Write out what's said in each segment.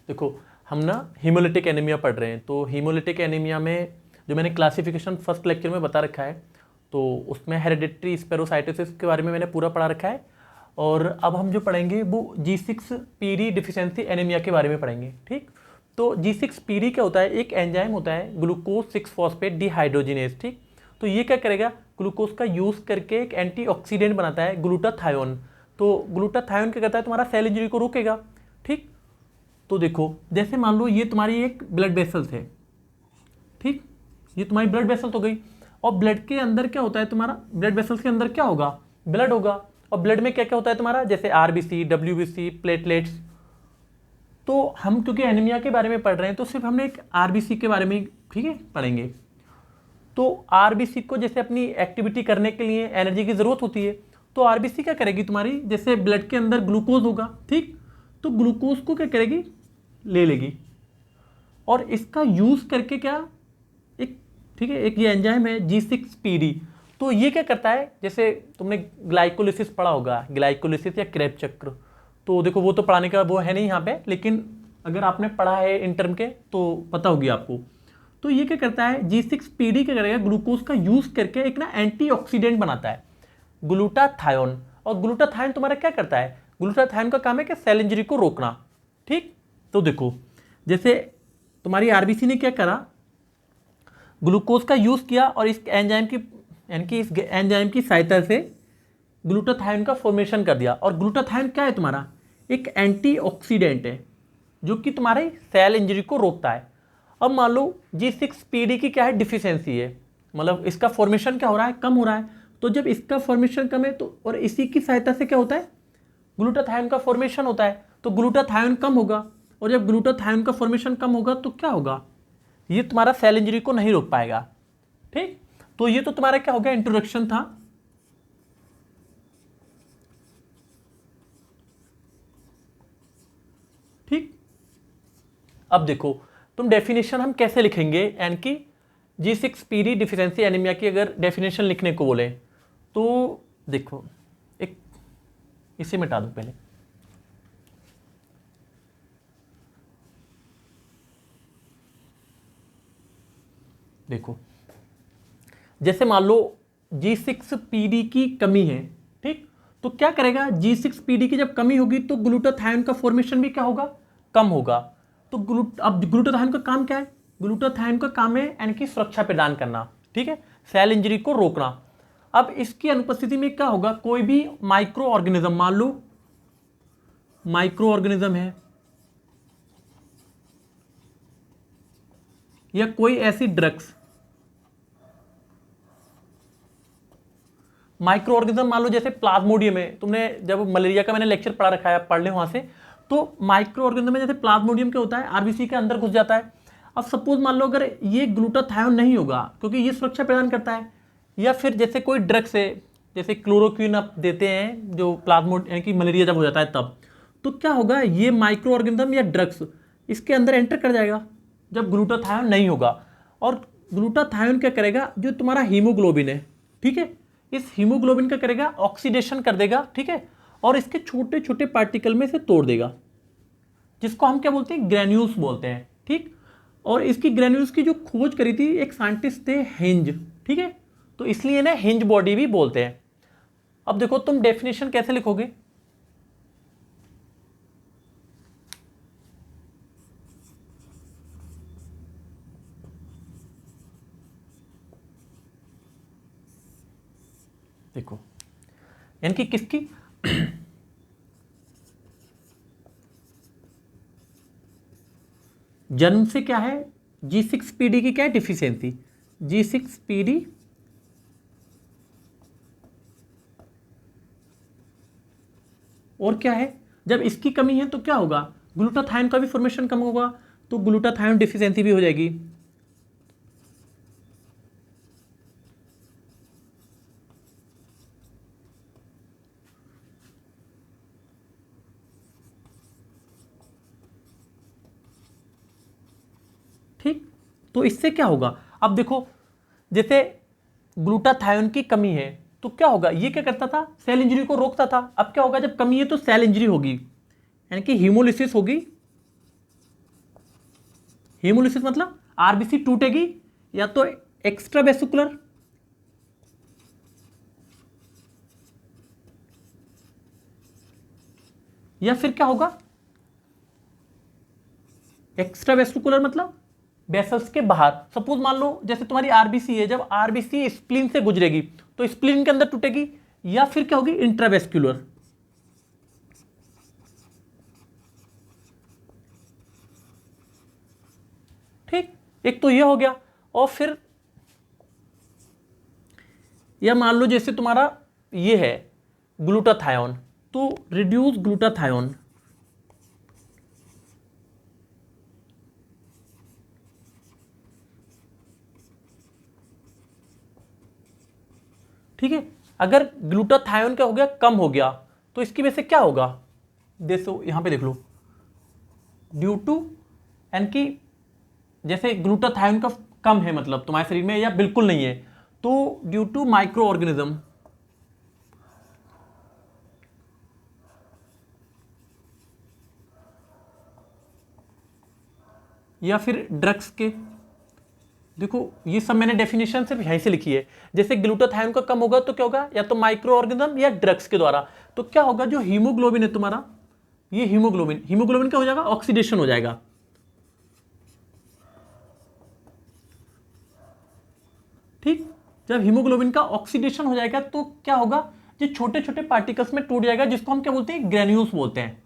देखो हम ना हीमोलिटिक एनीमिया पढ़ रहे हैं, तो हीमोलिटिक एनीमिया में जो मैंने क्लासिफिकेशन फर्स्ट लेक्चर में बता रखा है, तो उसमें हेरेडिटरी स्पेरोसाइटोसिस के बारे में मैंने पूरा पढ़ा रखा है। और अब हम जो पढ़ेंगे वो G6PD डिफिशियंसी एनीमिया के बारे में पढ़ेंगे। ठीक, तो G6PD क्या होता है, एक एंजाइम होता है ग्लूकोज 6 फॉस्फेट डिहाइड्रोजिनेज। ठीक, तो ये क्या करेगा, ग्लूकोज का यूज करके एक एंटीऑक्सीडेंट बनाता है ग्लूटाथायोन। तो ग्लूटाथायोन क्या करता है, तुम्हारा सेल इंजरी को रोकेगा। ठीक, तो देखो जैसे मान लो ये तुम्हारी एक ब्लड वेसल्स है। ठीक, ये तुम्हारी ब्लड वेसल्स हो गई, और ब्लड के अंदर क्या होता है, तुम्हारा ब्लड वेसल्स के अंदर क्या होगा, ब्लड होगा। और ब्लड में क्या क्या होता है तुम्हारा, जैसे आरबीसी, डब्ल्यूबीसी, प्लेटलेट्स। तो हम क्योंकि एनीमिया के बारे में पढ़ रहे हैं तो सिर्फ हमने एक आरबीसी के बारे में, ठीक है, पढ़ेंगे। तो आरबीसी को जैसे अपनी एक्टिविटी करने के लिए एनर्जी की जरूरत होती है, तो आरबीसी क्या करेगी तुम्हारी, जैसे ब्लड के अंदर ग्लूकोज होगा, ठीक, तो ग्लूकोज को क्या करेगी, ले लेगी, और इसका यूज करके क्या, एक, ठीक है, एक ये एंजाइम है G6PD। तो ये क्या करता है, जैसे तुमने ग्लाइकोलिसिस पढ़ा होगा, ग्लाइकोलिसिस या क्रेब चक्र, तो देखो वो तो पढ़ाने का वो है नहीं यहाँ पे, लेकिन अगर आपने पढ़ा है इन टर्म के तो पता होगी आपको। तो ये क्या करता है, G6PD क्या करेगा, ग्लूकोज का यूज करके एक ना एंटीऑक्सीडेंट बनाता है ग्लूटाथायोन। और ग्लूटाथायोन तुम्हारा क्या करता है, ग्लूटाथायोन का काम है कि सेल इंजरी को रोकना। ठीक, तो देखो जैसे तुम्हारी आरबीसी ने क्या करा, ग्लूकोज का यूज किया और इस एंजाइम की, यानी कि इस एंजाइम की सहायता से ग्लूटाथायोन का फॉर्मेशन कर दिया। और ग्लूटाथायोन क्या है तुम्हारा, एक एंटीऑक्सीडेंट है जो कि तुम्हारे सेल इंजरी को रोकता है। अब मान लो G6PD की क्या है, डिफिशियंसी है, मतलब इसका फॉर्मेशन क्या हो रहा है, कम हो रहा है। तो जब इसका फॉर्मेशन कम है तो, और इसी की सहायता से क्या होता है, ग्लूटाथायोन का फॉर्मेशन होता है, तो ग्लूटाथायोन कम होगा। और जब ग्लूटाथायोन का फॉर्मेशन कम होगा तो क्या होगा, ये तुम्हारा सेल इंजरी को नहीं रोक पाएगा। ठीक, तो ये तो तुम्हारा क्या हो गया, इंट्रोडक्शन था। ठीक, अब देखो तुम डेफिनेशन हम कैसे लिखेंगे, यानी कि G6PD डिफिशियंसी एनीमिया की अगर डेफिनेशन लिखने को बोले तो देखो, एक इसे मिटा दो पहले। देखो जैसे मान लो G6PD की कमी है, ठीक, तो क्या करेगा, G6PD की जब कमी होगी तो ग्लूटाथायोन का फॉर्मेशन भी क्या होगा, कम होगा। तो अब ग्लूटाथायोन का काम क्या है, ग्लूटाथायोन का काम है यानी कि सुरक्षा प्रदान करना, ठीक है, सेल इंजरी को रोकना। अब इसकी अनुपस्थिति में क्या होगा, कोई भी माइक्रो ऑर्गेनिज्म, मान लो माइक्रो ऑर्गेनिज्म है या कोई ऐसी ड्रग्स, माइक्रो ऑर्गेनिज्म मान लो जैसे प्लाज्मोडियम है, तुमने जब मलेरिया का मैंने लेक्चर पढ़ा रखा है, पढ़ ले वहां से। तो माइक्रो ऑर्गेनिज्म में जैसे प्लाज्मोडियम क्या होता है, आरबीसी के अंदर घुस जाता है। अब सपोज मान लो अगर ये ग्लूटाथायोन नहीं होगा क्योंकि ये सुरक्षा प्रदान करता है, या फिर जैसे कोई ड्रग्स है, जैसे क्लोरोक्विन आप देते हैं जो प्लाज्मोड यानी कि मलेरिया जब हो जाता है तब, तो क्या होगा, ये माइक्रो ऑर्गेनिज्म या ड्रग्स इसके अंदर एंटर कर जाएगा जब ग्लूटाथायोन नहीं होगा। और ग्लूटाथायोन क्या करेगा, जो तुम्हारा हीमोग्लोबिन है, ठीक है, इस हीमोग्लोबिन का करेगा ऑक्सीडेशन कर देगा, ठीक है, और इसके छोटे छोटे पार्टिकल में से तोड़ देगा, जिसको हम क्या बोलते हैं, ग्रेन्यूल्स बोलते हैं। ठीक, और इसकी ग्रेन्यूल्स की जो खोज करी थी एक साइंटिस्ट थे, हिंज, ठीक है, तो इसलिए ना हिंज बॉडी भी बोलते हैं। अब देखो तुम डेफिनेशन कैसे लिखोगे, देखो यानी कि किसकी, जन्म से क्या है, G6PD की क्या है, डिफिशियंसी, G6PD और क्या है, जब इसकी कमी है तो क्या होगा, ग्लूटाथायोन का भी फॉर्मेशन कम होगा, तो ग्लूटाथायोन डिफिशियंसी भी हो जाएगी। ठीक, तो इससे क्या होगा, अब देखो जैसे ग्लूटाथायोन की कमी है तो क्या होगा, ये क्या करता था, सेल इंजरी को रोकता था। अब क्या होगा, जब कमी है तो सेल इंजरी होगी, यानी कि हीमोलिसिस होगी, हीमोलिसिस मतलब आरबीसी टूटेगी या तो एक्स्ट्रा वेसिकुलर या फिर क्या होगा, एक्स्ट्रा वेस्टिकुलर मतलब वेसल्स के बाहर। सपोज मान लो जैसे तुम्हारी आरबीसी है, जब आरबीसी स्प्लीन से गुजरेगी तो स्प्लीन के अंदर टूटेगी, या फिर क्या होगी, इंट्रावेस्कुलर। ठीक, एक तो ये हो गया। और फिर या मान लो जैसे तुम्हारा ये है ग्लूटाथायोन, तो रिड्यूस ग्लूटाथायोन, ठीक है। अगर ग्लूटाथायोन क्या हो गया, कम हो गया, तो इसकी वजह से क्या होगा, देखो यहां पे देख लो, ड्यू टू एन की जैसे ग्लूटाथायोन का कम है मतलब तुम्हारे शरीर में या बिल्कुल नहीं है, तो ड्यू टू माइक्रो ऑर्गेनिज्म, या फिर ड्रग्स के। देखो ये सब मैंने डेफिनेशन सिर्फ यहीं से लिखी है। जैसे ग्लूटाथायोन का कम होगा तो क्या होगा, या तो माइक्रो ऑर्गेनिज्म या ड्रग्स के द्वारा। तो क्या होगा, जो हीमोग्लोबिन है तुम्हारा, ये हीमोग्लोबिन, हीमोग्लोबिन क्या हो जाएगा, ऑक्सीडेशन हो जाएगा। ठीक, जब हीमोग्लोबिन का ऑक्सीडेशन हो जाएगा तो क्या होगा, ये छोटे छोटे पार्टिकल्स में टूट जाएगा, जिसको हम क्या बोलते हैं, ग्रेन्यूल्स बोलते हैं।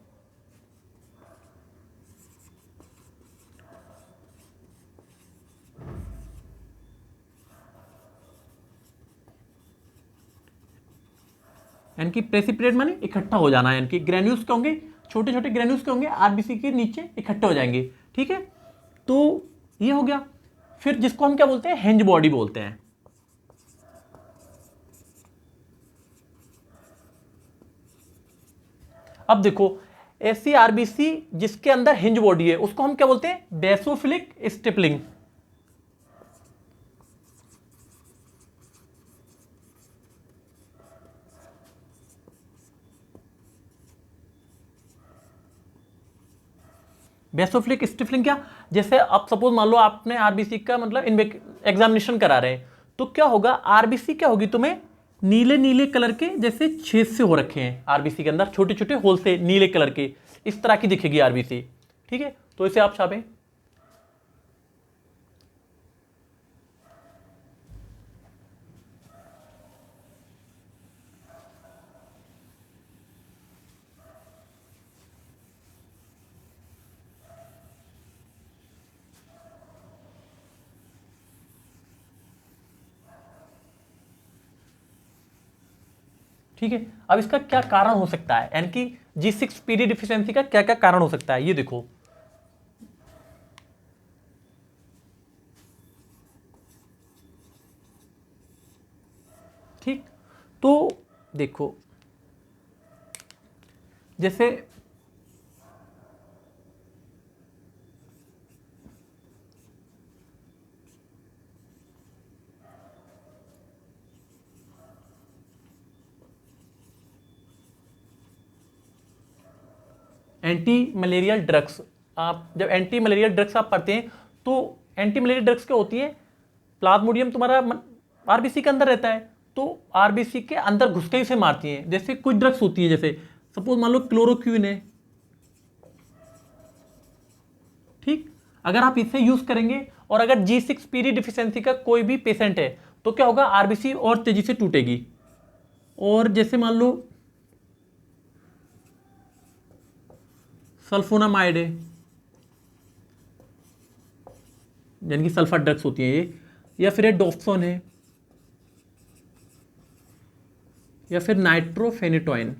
यानी कि प्रेसिपिटेट माने इकट्ठा हो जाना है, यानी कि ग्रेन्यूल्स क्या होंगे, छोटे छोटे ग्रेन्यूल्स क्या होंगे, आरबीसी के नीचे इकट्ठे हो जाएंगे। ठीक है, तो ये हो गया। फिर जिसको हम क्या बोलते हैं, हेंज बॉडी बोलते हैं। अब देखो ऐसी आरबीसी जिसके अंदर हिंज बॉडी है उसको हम क्या बोलते हैं, बेसोफिलिक स्टिपलिंग। बेसोफिलिक स्टिफलिंग क्या, जैसे अब सपोज मान लो आपने आरबीसी का मतलब एग्जामिनेशन करा रहे हैं, तो क्या होगा, आरबीसी क्या होगी तुम्हें नीले नीले कलर के जैसे छेद से हो रखे हैं आरबीसी के अंदर, छोटे छोटे होल से नीले कलर के, इस तरह की दिखेगी आरबीसी। ठीक है, तो इसे आप छापें। ठीक है, अब इसका क्या कारण हो सकता है, यानी कि G6 पीडी डिफिशियंसी का क्या क्या कारण हो सकता है, ये देखो। ठीक, तो देखो जैसे एंटी मलेरियल ड्रग्स, आप जब एंटी मलेरियल ड्रग्स आप पढ़ते हैं तो एंटी मलेरियल ड्रग्स क्या होती है, प्लाज्मोडियम तुम्हारा आरबीसी के अंदर रहता है, तो आरबीसी के अंदर घुस के उसे मारती हैं। जैसे कुछ ड्रग्स होती है, जैसे सपोज मान लो क्लोरोक्विन है, ठीक, अगर आप इसे यूज करेंगे और अगर G6 पीडी डिफिशियंसी का कोई भी पेशेंट है तो क्या होगा, आरबीसी और तेजी से टूटेगी। और जैसे मान लो सल्फोनामाइड है, यानी कि सल्फर ड्रग्स होती हैं ये, या फिर डोफ्सोन है, या फिर नाइट्रोफेनिटोइन।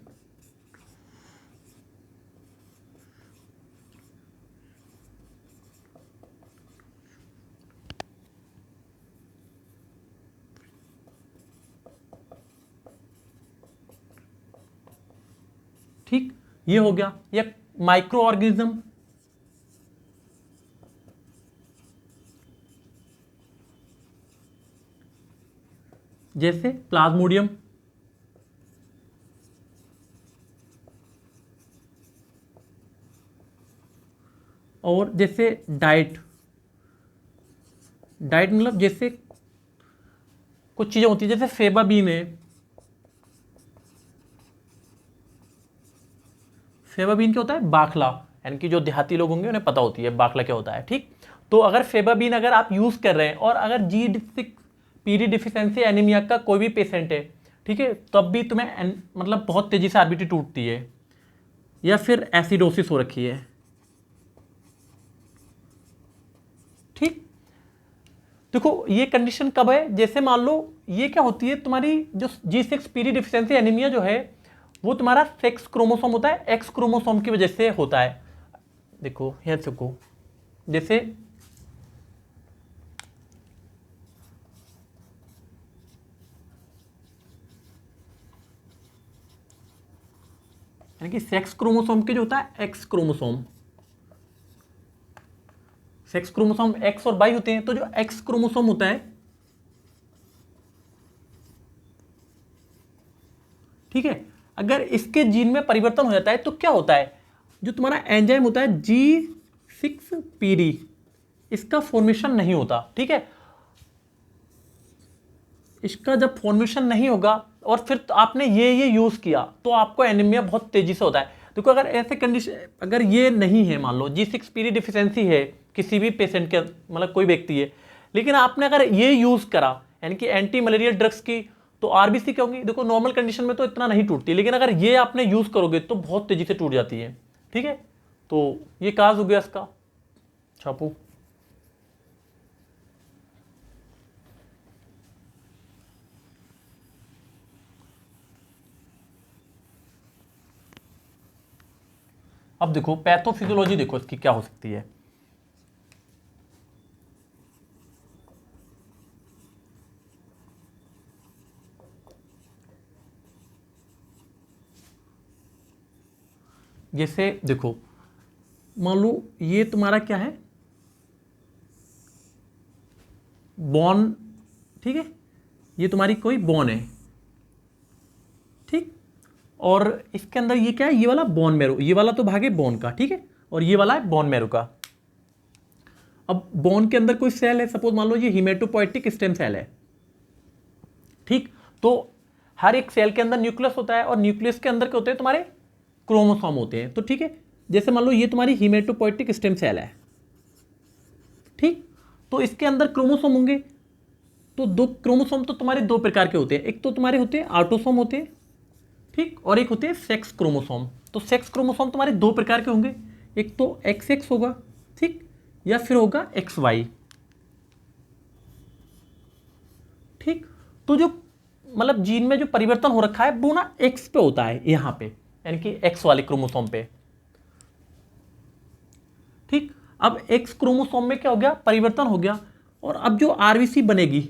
ठीक, ये हो गया। या माइक्रो ऑर्गेनिज्म, जैसे प्लाज्मोडियम, और जैसे डाइट, डाइट मतलब जैसे कुछ चीज़ें होती है, जैसे फेबाबीन है। फेबाबीन क्या होता है? बाखला, यानी कि जो देहाती लोग होंगे उन्हें पता होती है बाखला क्या होता है, ठीक। तो अगर फेबाबीन अगर आप यूज़ कर रहे हैं और अगर G6 पीडी डिफिशिएंसी एनीमिया का कोई भी पेशेंट है, ठीक है, तब भी तुम्हें मतलब बहुत तेज़ी से आरबीटी टूटती है या फिर एसिडोसिस हो रखी है, ठीक। देखो ये कंडीशन कब है? जैसे मान लो ये क्या होती है, तुम्हारी जो G6 पीडी डिफिशिएंसी एनीमिया जो है वो तुम्हारा सेक्स क्रोमोसोम होता है, एक्स क्रोमोसोम की वजह से होता है। देखो यहाँ देखो, जैसे यानी कि सेक्स क्रोमोसोम के जो होता है x chromosome, sex chromosome x और वाई होते हैं। तो जो एक्स क्रोमोसोम होता है, ठीक है, अगर इसके जीन में परिवर्तन हो जाता है तो क्या होता है, जो तुम्हारा एंजाइम होता है G6PD, इसका फॉर्मेशन नहीं होता, ठीक है। इसका जब फॉर्मेशन नहीं होगा और फिर तो आपने ये यूज किया तो आपको एनीमिया बहुत तेजी से होता है। देखो अगर ऐसे कंडीशन, अगर ये नहीं है, मान लो G6PD डिफिशिएंसी है किसी भी पेशेंट के, मतलब कोई व्यक्ति है, लेकिन आपने अगर ये यूज करा यानी कि एंटी मलेरियल ड्रग्स की, तो आरबीसी क्या होगी? देखो नॉर्मल कंडीशन में तो इतना नहीं टूटती, लेकिन अगर ये आपने यूज करोगे तो बहुत तेजी से टूट जाती है, ठीक है। तो ये काज हो गया इसका। छापू अब देखो पैथोफिजियोलॉजी देखो इसकी क्या हो सकती है। जैसे देखो मान लो ये तुम्हारा क्या है, बॉन, ठीक है, ये तुम्हारी कोई बॉन है, ठीक। और इसके अंदर ये क्या है, ये वाला बोन मैरो, ये वाला तो भाग है बोन का, ठीक है, और ये वाला है बोन मैरो का। अब बोन के अंदर कोई सेल है, सपोज मान लो ये हिमेटोपोइटिक स्टेम सेल है, ठीक। तो हर एक सेल के अंदर न्यूक्लियस होता है और न्यूक्लियस के अंदर क्या होते हैं, तुम्हारे क्रोमोसोम होते हैं, तो ठीक है। जैसे मान लो ये तुम्हारी हिमेटोपोइटिक स्टेम सेल है, ठीक। तो इसके अंदर क्रोमोसोम होंगे, तो दो क्रोमोसोम तो तुम्हारे दो प्रकार के होते हैं, एक तो तुम्हारे होते हैं ऑटोसोम होते हैं, ठीक, और एक होते हैं सेक्स क्रोमोसोम। तो सेक्स क्रोमोसोम तुम्हारे दो प्रकार के होंगे, एक तो XX होगा, ठीक, या फिर होगा XY, ठीक। तो जो मतलब जीन में जो परिवर्तन हो रखा है वो ना X पे होता है, यहाँ पे यानी कि X वाले क्रोमोसोम पे, ठीक। अब X क्रोमोसोम में क्या हो गया, परिवर्तन हो गया, और अब जो आरबीसी बनेगी,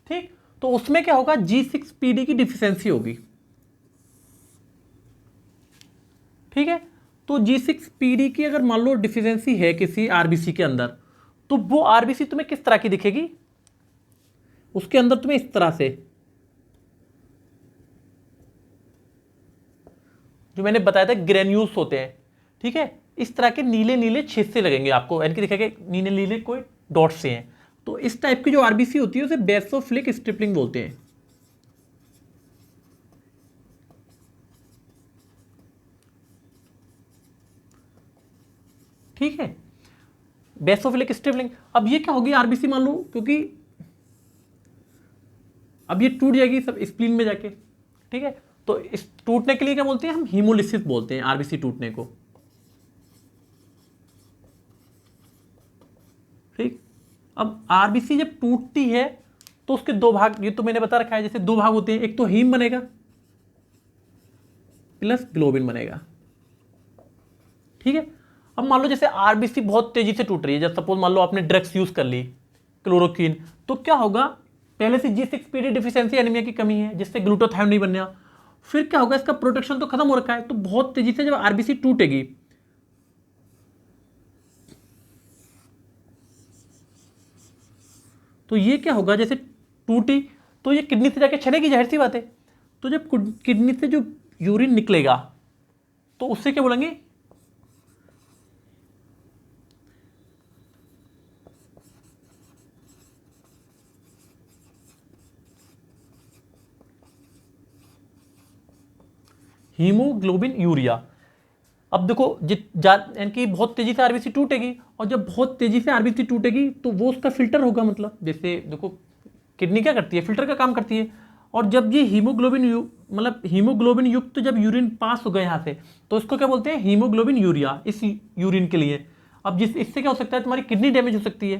ठीक, तो उसमें क्या होगा, G6PD की डिफिशियंसी होगी, ठीक है। तो G6PD की अगर मान लो डिफिशियंसी है किसी आरबीसी के अंदर, तो वो आरबीसी तुम्हें किस तरह की दिखेगी, उसके अंदर तुम्हें इस तरह से, जो मैंने बताया था ग्रेन्यूल्स होते हैं, ठीक है, इस तरह के नीले नीले छेद से लगेंगे आपको, यानी कि दिखेगा नीले नीले कोई डॉट से हैं। तो इस टाइप की जो आरबीसी होती है उसे बेसोफिलिक स्ट्रिपलिंग बोलते हैं, ठीक है, बेसोफिलिक स्ट्रिपलिंग। अब ये क्या होगी आरबीसी, मान लो, क्योंकि अब ये टूट जाएगी सब स्प्लीन में जाके, ठीक है। तो इस टूटने के लिए क्या बोलते हैं हम, हीमोलिसिस बोलते हैं आरबीसी टूटने को, ठीक। अब आरबीसी जब टूटती है तो उसके दो भाग, ये तो मैंने बता रखा है, जैसे दो भाग होते हैं, एक तो हीम बनेगा प्लस ग्लोबिन बनेगा, ठीक है। अब मान लो जैसे आरबीसी बहुत तेजी से टूट रही है, जब सपोज मान लो आपने ड्रग्स यूज कर ली, क्लोरोक्विन, तो क्या होगा, पहले से G6PD डिफिशियंसी एनीमिया की कमी है जिससे ग्लूटाथायोन नहीं बनना, फिर क्या होगा, इसका प्रोटेक्शन तो खत्म हो रखा है, तो बहुत तेजी से जब आरबीसी टूटेगी, तो ये क्या होगा, जैसे टूटी तो ये किडनी से जाके छनेगी, जाहिर सी बात है। तो जब किडनी से जो यूरिन निकलेगा तो उससे क्या बोलेंगे, हीमोग्लोबिन यूरिया। अब देखो यानी कि बहुत तेजी से आरबीसी टूटेगी, और जब बहुत तेजी से आरबीसी टूटेगी तो वो उसका फिल्टर होगा। मतलब जैसे देखो किडनी क्या करती है, फिल्टर का काम करती है। और जब ये हीमोग्लोबिन युक्त जब यूरिन पास हो गया यहाँ से, तो इसको क्या बोलते हैं, हीमोग्लोबिन यूरिया, इस यूरिन के लिए। अब इससे क्या हो सकता है, तुम्हारी किडनी डैमेज हो सकती है।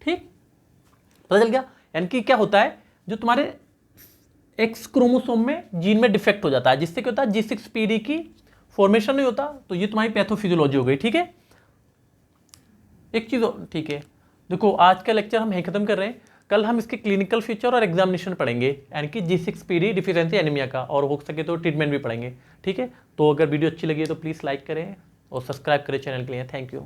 ठीक, पता चल गया। यानी कि क्या होता है, जो तुम्हारे एक्स क्रोमोसोम में जीन में डिफेक्ट हो जाता है, जिससे क्या होता है, G6PD की फॉर्मेशन नहीं होता। तो ये तुम्हारी पैथोफिजियोलॉजी हो गई। ठीक है, एक चीज ठीक है, देखो आज का लेक्चर हम यहीं खत्म कर रहे हैं। कल हम इसके क्लिनिकल फीचर और एग्जामिनेशन पढ़ेंगे, यानी कि G6PD डिफिशियंसी एनीमिया का, और हो सके तो ट्रीटमेंट भी पढ़ेंगे। ठीक है, तो अगर वीडियो अच्छी लगी है तो प्लीज़ लाइक करें और सब्सक्राइब करें चैनल के लिए। Thank you.